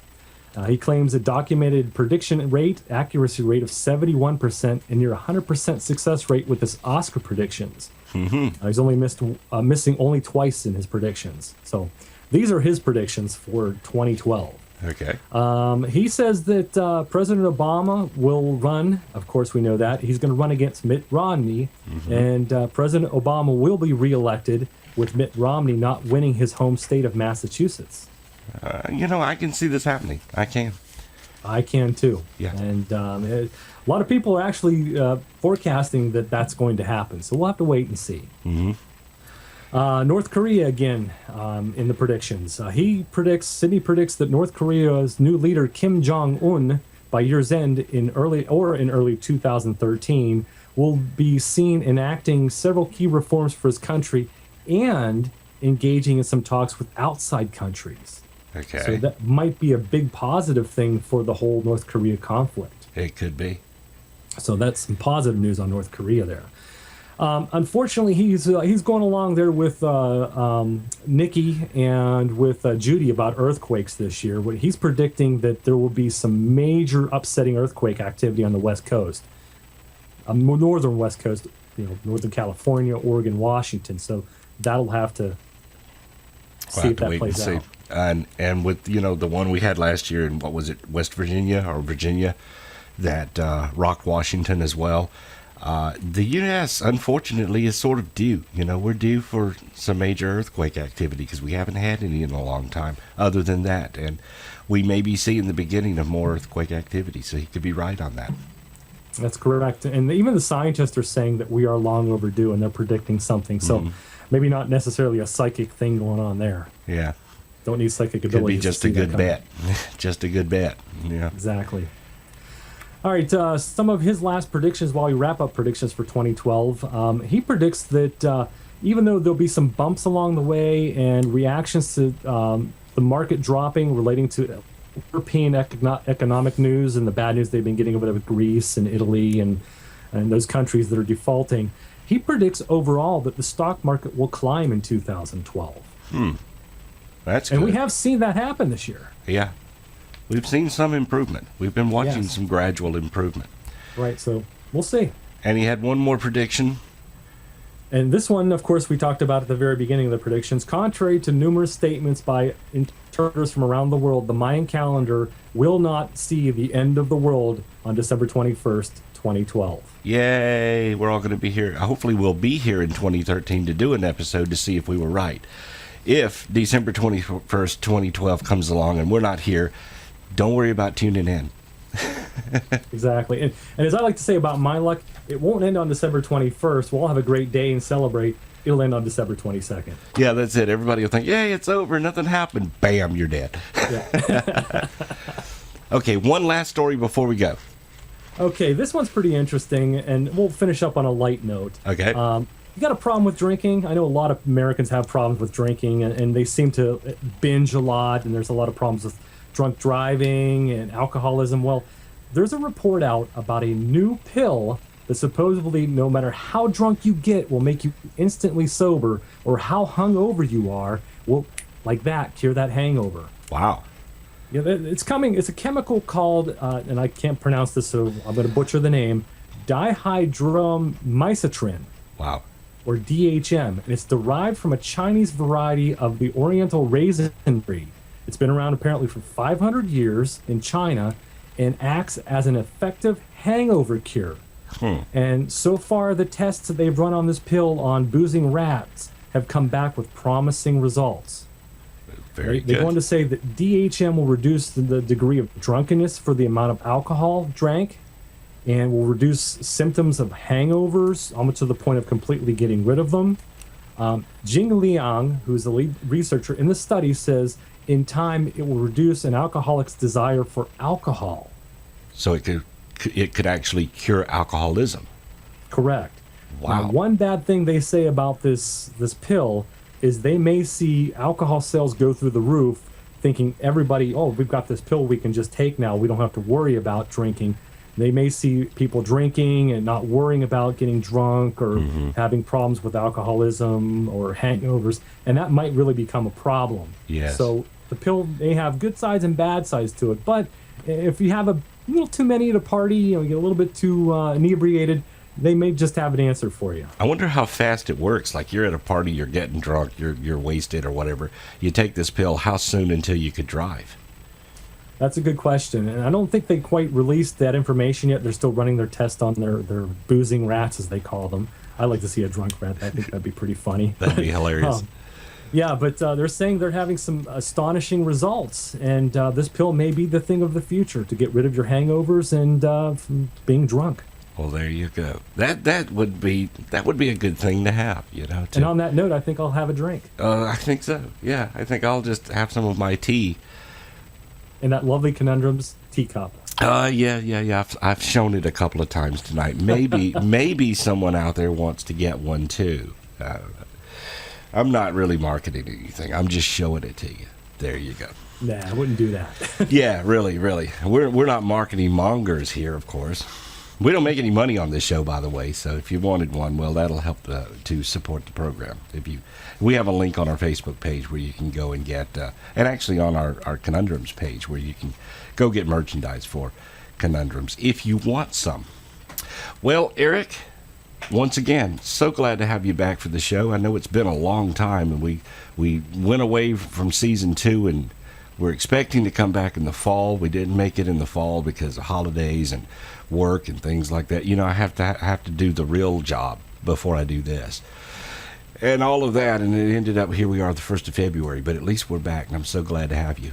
He claims a documented prediction rate, accuracy rate of 71%, and near 100% success rate with his Oscar predictions. He's only missing only twice in his predictions. So these are his predictions for 2012. Okay. He says that President Obama will run. Of course, we know that. He's going to run against Mitt Romney. And President Obama will be reelected, with Mitt Romney not winning his home state of Massachusetts. I can see this happening. I can. I can too. Yeah. And a lot of people are actually forecasting that that's going to happen. So we'll have to wait and see. North Korea again in the predictions. Sidney predicts that North Korea's new leader Kim Jong-un by year's end in early 2013 will be seen enacting several key reforms for his country and engaging in some talks with outside countries. Okay. So that might be a big positive thing for the whole North Korea conflict. It could be. So that's some positive news on North Korea there. Unfortunately, he's going along there with Nikki and with Judy about earthquakes this year. He's predicting that there will be some major upsetting earthquake activity on the West Coast, northern West Coast, Northern California, Oregon, Washington. So that'll have to see if that plays out. And with the one we had last year in, what was it, West Virginia or Virginia, that rocked Washington as well. The U.S. unfortunately is sort of due. We're due for some major earthquake activity because we haven't had any in a long time other than that, and we may be seeing the beginning of more earthquake activity. So he could be right on that. That's correct. And even the scientists are saying that we are long overdue, and they're predicting something. So maybe not necessarily a psychic thing going on there. Yeah. Don't need psychic ability. Could be just a good bet. Just a good bet. Yeah. Exactly. All right. Some of his last predictions while we wrap up predictions for 2012. He predicts that even though there'll be some bumps along the way and reactions to the market dropping relating to European economic news and the bad news they've been getting over there with Greece and Italy and those countries that are defaulting, he predicts overall that the stock market will climb in 2012. That's good. And we have seen that happen this year. Yeah. We've seen some improvement. We've been watching some gradual improvement. Right, so we'll see. And he had one more prediction. And this one, of course, we talked about at the very beginning of the predictions. Contrary to numerous statements by interpreters from around the world, the Mayan calendar will not see the end of the world on December 21st, 2012. Yay! We're all going to be here. Hopefully we'll be here in 2013 to do an episode to see if we were right. If December 21st, 2012 comes along and we're not here, don't worry about tuning in. Exactly. And as I like to say about my luck, it won't end on December 21st. We'll all have a great day and celebrate. It'll end on December 22nd. Yeah, that's it. Everybody will think, yay, it's over. Nothing happened. Bam, you're dead. Yeah. Okay, one last story before we go. Okay, this one's pretty interesting, and we'll finish up on a light note. Okay. You got a problem with drinking? I know a lot of Americans have problems with drinking, and they seem to binge a lot, and there's a lot of problems with drunk driving and alcoholism. Well, there's a report out about a new pill that supposedly, no matter how drunk you get, will make you instantly sober, or how hungover you are, will, like that, cure that hangover. Wow. Yeah, it's coming. It's a chemical called, and I can't pronounce this, so I'm going to butcher the name, dihydromycetrin. Wow. Or DHM, and it's derived from a Chinese variety of the Oriental raisin breed. It's been around apparently for 500 years in China and acts as an effective hangover cure. And so far, the tests that they've run on this pill on boozing rats have come back with promising results. Very good. They go on to say that DHM will reduce the degree of drunkenness for the amount of alcohol drank, and will reduce symptoms of hangovers, almost to the point of completely getting rid of them. Jing Liang, who's the lead researcher in the study, says in time it will reduce an alcoholic's desire for alcohol. So it could actually cure alcoholism. Correct. Wow. Now, one bad thing they say about this pill is they may see alcohol sales go through the roof, thinking everybody, oh, we've got this pill we can just take now. We don't have to worry about drinking. They may see people drinking and not worrying about getting drunk or having problems with alcoholism or hangovers, and that might really become a problem. Yes. So the pill may have good sides and bad sides to it, but if you have a little too many at a party, you get a little bit too inebriated, they may just have an answer for you. I wonder how fast it works. Like you're at a party, you're getting drunk, you're wasted or whatever. You take this pill, how soon until you could drive? That's a good question, and I don't think they quite released that information yet. They're still running their test on their boozing rats, as they call them. I like to see a drunk rat. I think that'd be pretty funny. That'd be hilarious. Yeah, but they're saying they're having some astonishing results, and this pill may be the thing of the future to get rid of your hangovers and from being drunk. Well, there you go. That would be a good thing to have, you know. And on that note, I think I'll have a drink. I think so. Yeah, I think I'll just have some of my tea. In that lovely Conundrums teacup. Yeah. I've shown it a couple of times tonight. Maybe someone out there wants to get one too. I'm not really marketing anything. I'm just showing it to you. There you go. Nah, I wouldn't do that. Yeah, really. We're not marketing mongers here, of course. We don't make any money on this show, by the way. So if you wanted one, well, that'll help to support the program. We have a link on our Facebook page where you can go and get, and actually on our Conundrums page where you can go get merchandise for Conundrums if you want some. Well, Eric, once again, so glad to have you back for the show. I know it's been a long time, and we went away from season 2, and we're expecting to come back in the fall. We didn't make it in the fall because of holidays and work and things like that. You know, I have to do the real job before I do this. And all of that, and it ended up here we are the 1st of February, but at least we're back, and I'm so glad to have you.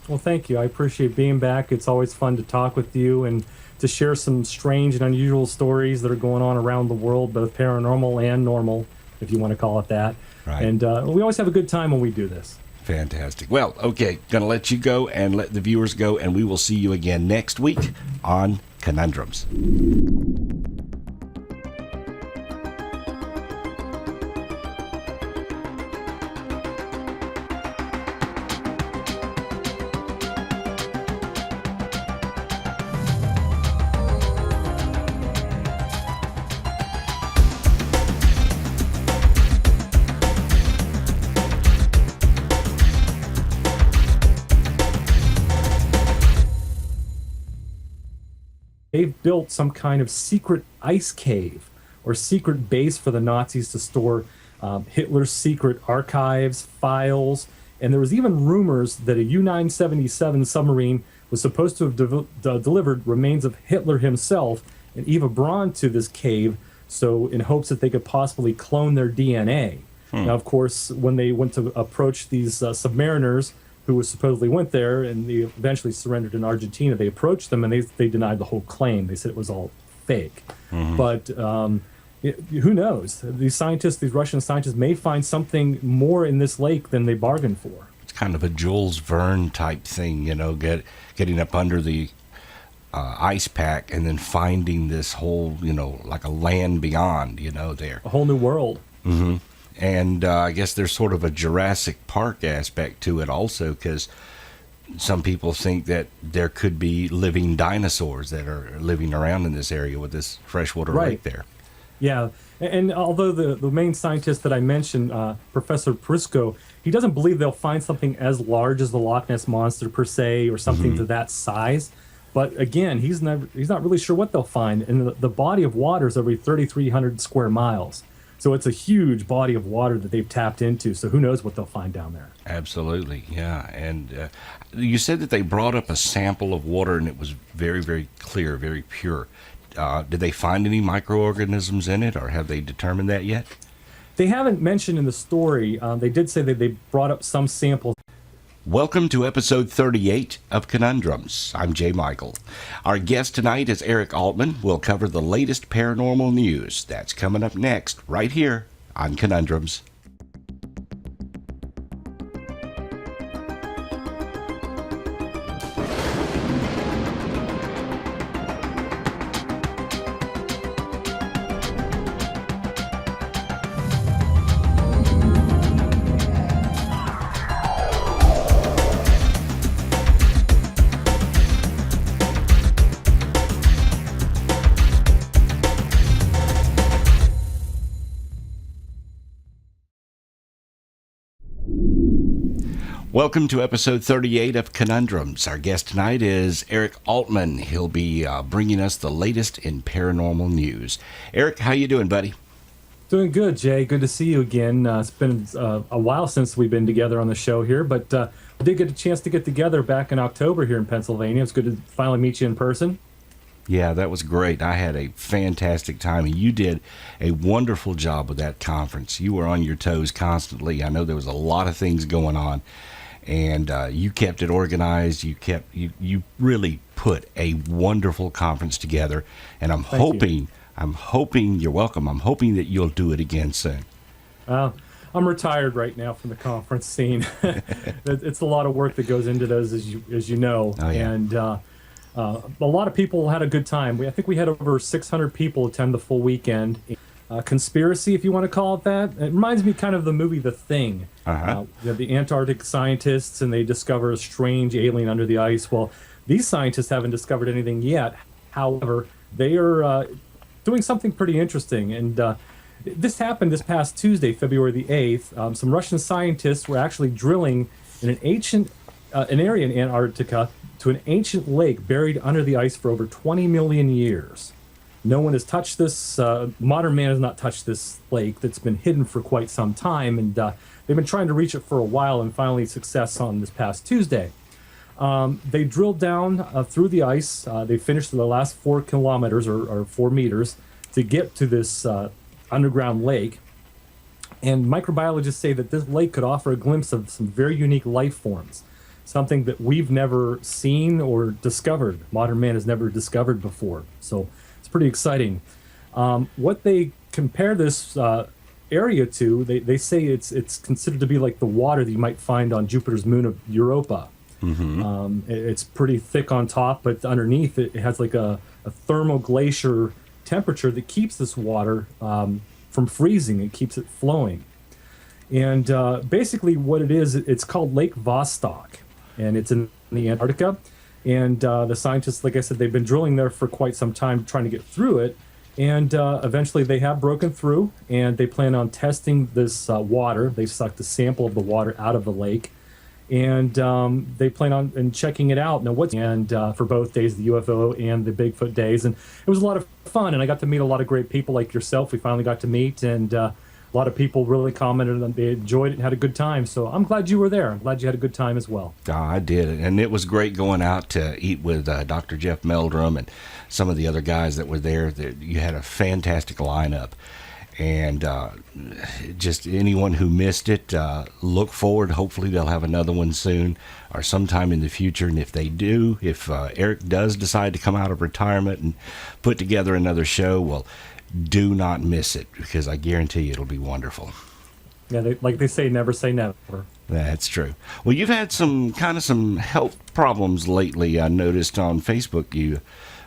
Well, thank you. I appreciate being back. It's always fun to talk with you and to share some strange and unusual stories that are going on around the world, both paranormal and normal, if you want to call it that. Right. And we always have a good time when we do this. Fantastic. Well, okay, going to let you go and let the viewers go, and we will see you again next week on Conundrums. They've built some kind of secret ice cave or secret base for the Nazis to store Hitler's secret archives, files, and there was even rumors that a U-977 submarine was supposed to have delivered remains of Hitler himself and Eva Braun to this cave, so in hopes that they could possibly clone their DNA. Now, of course, when they went to approach these submariners who supposedly went there and they eventually surrendered in Argentina, they approached them and they denied the whole claim. They said it was all fake. But who knows? These scientists, these Russian scientists, may find something more in this lake than they bargained for. It's kind of a Jules Verne type thing, you know, getting up under the ice pack and then finding this whole, you know, like a land beyond, you know, there. A whole new world. Mm-hmm. And I guess there's sort of a Jurassic Park aspect to it also, because some people think that there could be living dinosaurs that are living around in this area with this freshwater lake there. Yeah, and although the main scientist that I mentioned, Professor Prisco, he doesn't believe they'll find something as large as the Loch Ness Monster per se, or something to that size. But again, he's not really sure what they'll find. And the body of water is over 3,300 square miles. So it's a huge body of water that they've tapped into. So who knows what they'll find down there. Absolutely, yeah. And you said that they brought up a sample of water and it was very, very clear, very pure. Did they find any microorganisms in it, or have they determined that yet? They haven't mentioned in the story. They did say that they brought up some samples. Welcome to episode 38 of Conundrums. I'm Jay Michael. Our guest tonight is Eric Altman. We'll cover the latest paranormal news. That's coming up next, right here on Conundrums. Welcome to episode 38 of Conundrums. Our guest tonight is Eric Altman. He'll be bringing us the latest in paranormal news. Eric, how you doing, buddy? Doing good, Jay. Good to see you again. It's been a while since we've been together on the show here, but we did get a chance to get together back in October here in Pennsylvania. It's good to finally meet you in person. Yeah, that was great. I had a fantastic time, and you did a wonderful job with that conference. You were on your toes constantly. I know there was a lot of things going on, and you kept it organized. You really put a wonderful conference together, and I'm hoping, you're welcome. I'm hoping that you'll do it again soon. I'm retired right now from the conference scene. It's a lot of work that goes into those, as you know. Oh, yeah. And a lot of people had a good time. I think we had over 600 people attend the full weekend. Conspiracy, if you want to call it that. It reminds me kind of the movie The Thing. You have the Antarctic scientists, and they discover a strange alien under the ice. Well, these scientists haven't discovered anything yet. However, they are doing something pretty interesting. And this happened this past Tuesday, February the 8th. Some Russian scientists were actually drilling in an area in Antarctica to an ancient lake buried under the ice for over 20 million years. No one has touched this. Modern man has not touched this lake that's been hidden for quite some time, and they've been trying to reach it for a while, and finally success on this past Tuesday. They drilled down through the ice. They finished the last 4 kilometers or 4 meters to get to this underground lake. And microbiologists say that this lake could offer a glimpse of some very unique life forms, something that we've never seen or discovered. Modern man has never discovered before. So it's pretty exciting. What they compare this area to, they say it's considered to be like the water that you might find on Jupiter's moon of Europa. It's pretty thick on top, but underneath it has like a thermoglacier temperature that keeps this water from freezing. It keeps it flowing. And basically what it is, it's called Lake Vostok, and it's in the Antarctica. And the scientists, like I said, they've been drilling there for quite some time trying to get through it. And eventually they have broken through, and they plan on testing this water. They sucked a sample of the water out of the lake, and they plan on checking it out. Now, for both days, the UFO and the Bigfoot days. And it was a lot of fun, and I got to meet a lot of great people like yourself. We finally got to meet, and a lot of people really commented on they enjoyed it and had a good time. So I'm glad you were there. I'm glad you had a good time as well. I did, and it was great going out to eat with Dr. Jeff Meldrum and some of the other guys that were there. You had a fantastic lineup, and just anyone who missed it, look forward. Hopefully they'll have another one soon or sometime in the future. And if they do, if Eric does decide to come out of retirement and put together another show, well, do not miss it, because I guarantee you it'll be wonderful. Yeah, like they say, never say never. That's true. Well, you've had some health problems lately. I noticed on Facebook.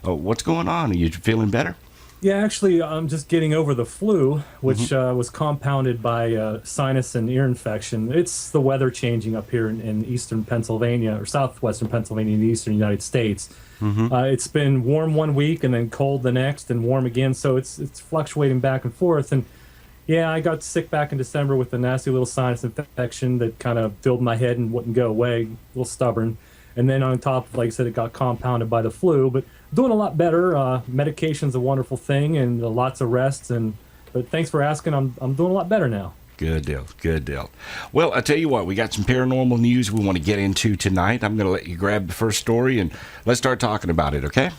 What's going on? Are you feeling better? Yeah, actually, I'm just getting over the flu, which was compounded by sinus and ear infection. It's the weather changing up here in eastern Pennsylvania, or southwestern Pennsylvania in the eastern United States. It's been warm one week and then cold the next and warm again, so it's fluctuating back and forth. And yeah, I got sick back in December with a nasty little sinus infection that kind of filled my head and wouldn't go away, a little stubborn. And then on top, like I said, it got compounded by the flu, but doing a lot better. Medication's a wonderful thing, and lots of rest. But thanks for asking. I'm doing a lot better now. Good deal. Good deal. Well, I tell you what, we got some paranormal news we want to get into tonight. I'm going to let you grab the first story, and let's start talking about it, okay?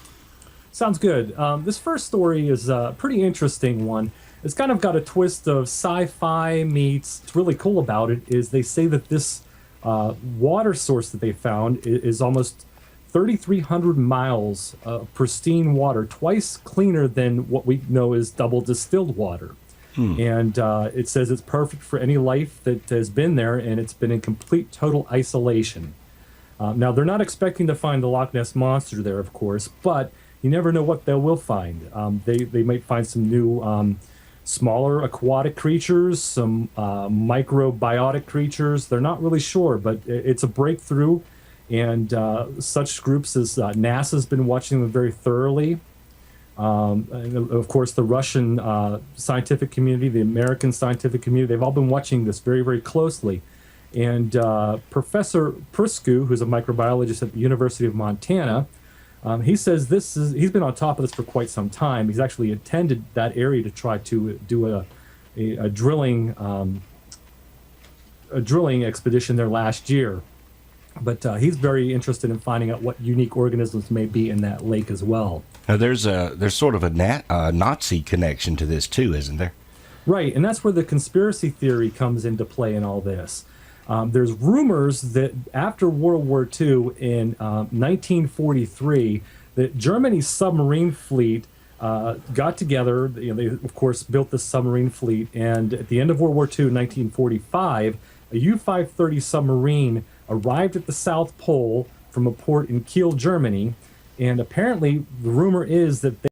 Sounds good. This first story is a pretty interesting one. It's kind of got a twist of sci-fi meets. What's really cool about it is they say that this water source that they found is almost 3,300 miles of pristine water, twice cleaner than what we know is double distilled water. And it says it's perfect for any life that has been there, and it's been in complete, total isolation. Now, they're not expecting to find the Loch Ness Monster there, of course, but you never know what they will find. They might find some new smaller aquatic creatures, some microbiotic creatures. They're not really sure, but it's a breakthrough. And such groups as NASA's been watching them very thoroughly. And of course, the Russian scientific community, the American scientific community, they've all been watching this very, very closely. And Professor Priscu, who's a microbiologist at the University of Montana, he says he's been on top of this for quite some time. He's actually attended that area to try to do a drilling expedition there last year. But he's very interested in finding out what unique organisms may be in that lake as well. Now, there's sort of a Nazi connection to this too, isn't there? Right, and that's where the conspiracy theory comes into play in all this. There's rumors that after World War II in 1943, that Germany's submarine fleet got together. They, of course, built the submarine fleet, and at the end of World War II in 1945, a U-530 submarine arrived at the South Pole from a port in Kiel, Germany, and apparently the rumor is that